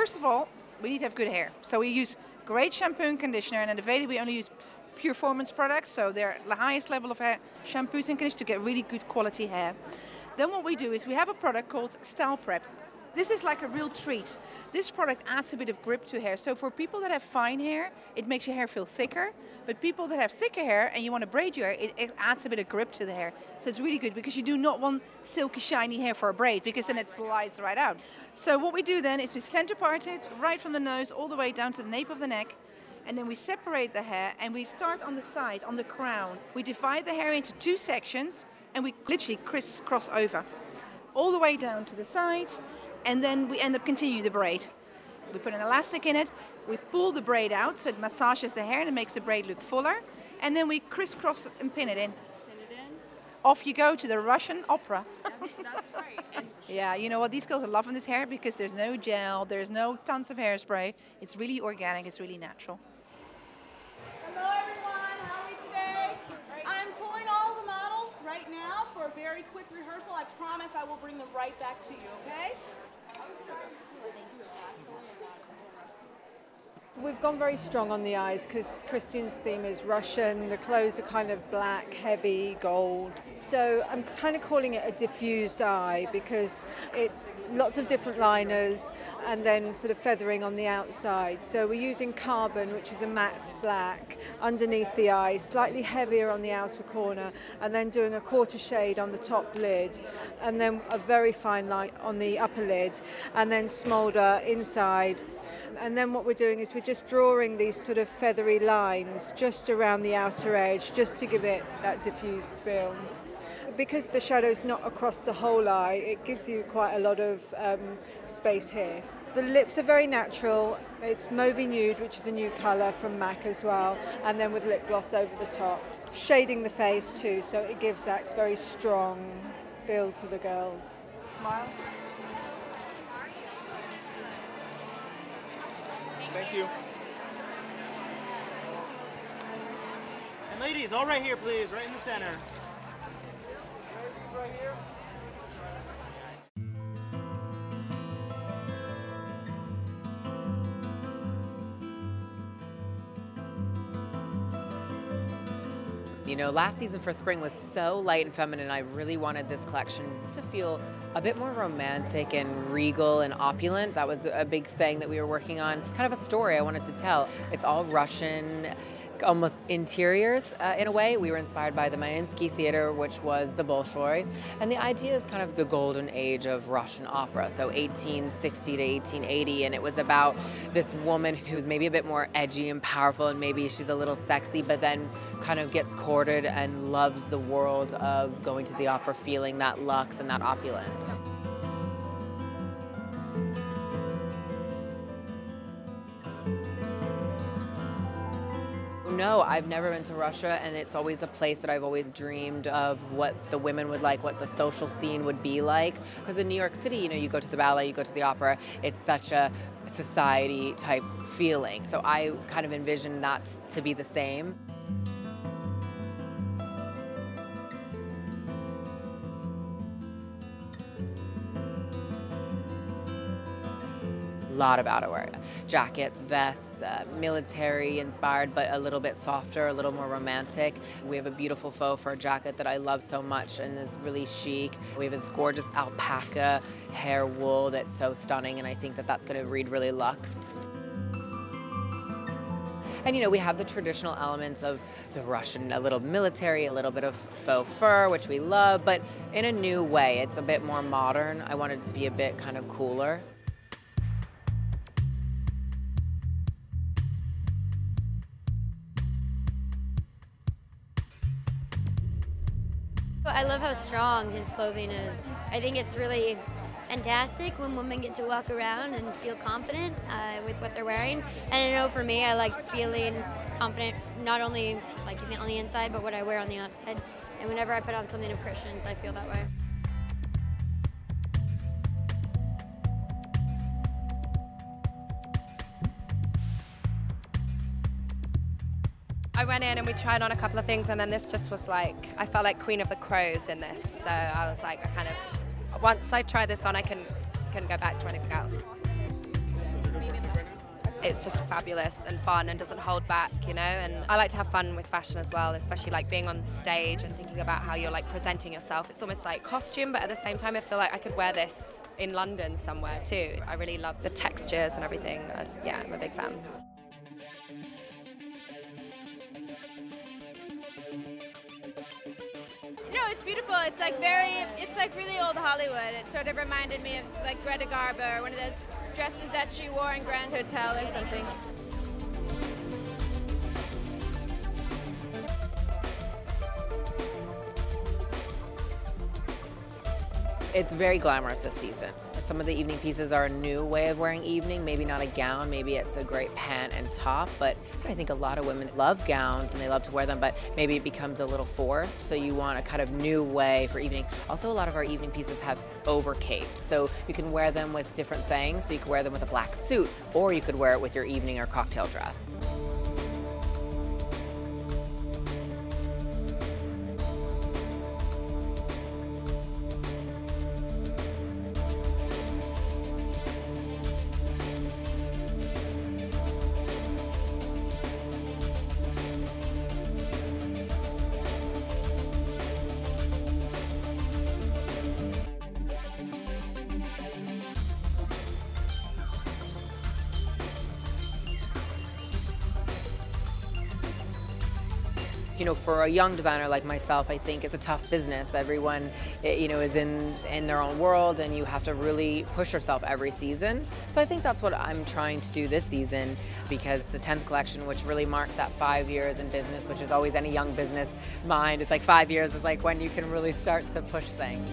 first of all, we need to have good hair. So we use great shampoo and conditioner, and at the Veda we only use performance products, so they're the highest level of hair shampoos and conditioners to get really good quality hair. Then what we do is we have a product called Style Prep. This is like a real treat. This product adds a bit of grip to hair. So for people that have fine hair, it makes your hair feel thicker. But people that have thicker hair and you want to braid your hair, it adds a bit of grip to the hair. So it's really good because you do not want silky, shiny hair for a braid because then it slides right out. So what we do then is we center part it right from the nose all the way down to the nape of the neck. And then we separate the hair and we start on the side, on the crown. We divide the hair into 2 sections and we literally crisscross over all the way down to the side. And then we end up continuing the braid. We put an elastic in it, we pull the braid out so it massages the hair and it makes the braid look fuller. And then we crisscross and pin it in. Pin it in. Off you go to the Russian opera. That's right. Yeah, you know what, these girls are loving this hair because there's no gel, there's no tons of hairspray. It's really organic, it's really natural. Hello everyone, how are we today? I'm pulling all the models right now for a very quick rehearsal. I promise I will bring them right back to you, okay? We've gone very strong on the eyes because Christian's theme is Russian. The clothes are kind of black, heavy, gold. So I'm kind of calling it a diffused eye because it's lots of different liners and then sort of feathering on the outside. So we're using carbon, which is a matte black, underneath the eye, slightly heavier on the outer corner, and then doing a quarter shade on the top lid, and then a very fine line on the upper lid, and then smolder inside. And then what we're doing is we're just drawing these sort of feathery lines just around the outer edge, just to give it that diffused feel. Because the shadow's not across the whole eye, it gives you quite a lot of space here. The lips are very natural. It's Mauvey Nude, which is a new colour from MAC as well, and then with lip gloss over the top. Shading the face too, so it gives that very strong feel to the girls. Smile. Thank you. And ladies, all right here, please, right in the center. Right here. You know, last season for spring was so light and feminine. I really wanted this collection to feel a bit more romantic and regal and opulent. That was a big thing that we were working on. It's kind of a story I wanted to tell. It's all Russian, almost interiors in a way. We were inspired by the Mariinsky Theater, which was the Bolshoi. And the idea is kind of the golden age of Russian opera, so 1860 to 1880. And it was about this woman who's maybe a bit more edgy and powerful, and maybe she's a little sexy, but then kind of gets courted and loves the world of going to the opera, feeling that luxe and that opulence. No, I've never been to Russia, and it's always a place that I've always dreamed of what the women would like, what the social scene would be like. Because in New York City, you know, you go to the ballet, you go to the opera, it's such a society type feeling. So I kind of envision that to be the same. A lot of outerwear, jackets, vests, military inspired, but a little bit softer, a little more romantic. We have a beautiful faux fur jacket that I love so much and is really chic. We have this gorgeous alpaca hair wool that's so stunning, and I think that that's going to read really luxe. And you know, we have the traditional elements of the Russian, a little military, a little bit of faux fur, which we love, but in a new way. It's a bit more modern. I wanted it to be a bit kind of cooler. I love how strong his clothing is. I think it's really fantastic when women get to walk around and feel confident with what they're wearing. And I know for me, I like feeling confident not only like on the inside, but what I wear on the outside. And whenever I put on something of Christian's, I feel that way. I went in and we tried on a couple of things, and then this just was like, I felt like Queen of the Crows in this. So I was like, once I try this on, I can go back to anything else. it's just fabulous and fun and doesn't hold back, you know. And I like to have fun with fashion as well, especially like being on stage and thinking about how you're like presenting yourself. It's almost like costume, but at the same time I feel like I could wear this in London somewhere too. I really love the textures and everything. Yeah, I'm a big fan. No, it's beautiful. It's like really old Hollywood. It sort of reminded me of like Greta Garbo, or one of those dresses that she wore in Grand Hotel or something. It's very glamorous this season. Some of the evening pieces are a new way of wearing evening, maybe not a gown, maybe it's a great pant and top, but I think a lot of women love gowns and they love to wear them, but maybe it becomes a little forced, so you want a kind of new way for evening. Also, a lot of our evening pieces have over capes, so you can wear them with different things, so you can wear them with a black suit, or you could wear it with your evening or cocktail dress. You know, for a young designer like myself, I think it's a tough business. Everyone, you know, is in their own world, and you have to really push yourself every season. So I think that's what I'm trying to do this season, because it's the 10th collection, which really marks that 5 years in business, which is always any young business mind. It's like 5 years is like when you can really start to push things.